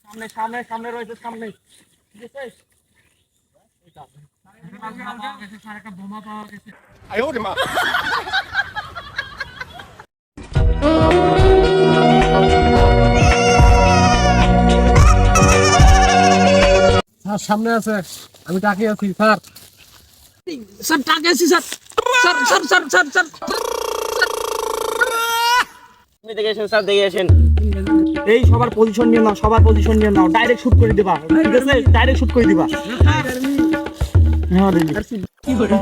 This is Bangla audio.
সামনে সামনে সামনে রয়েছে সামনে। বোমা পাওয়া গেছে। স্যার সামনে আছে, আমি তাকিয়ে আছি স্যার। স্যার তাকিয়ে আছি sir. Sir sir sir sir sir দেখে আসেন স্যার, দেখে আসেন। এই সবার পজিশন নিয়ে নাও, সবার পজিশন নিয়ে নাও, ডাইরেক্ট শুট করে দিবা, ঠিক আছে? ডাইরেক্ট শুট করে দিবা। হ্যাঁ দেখি কি করে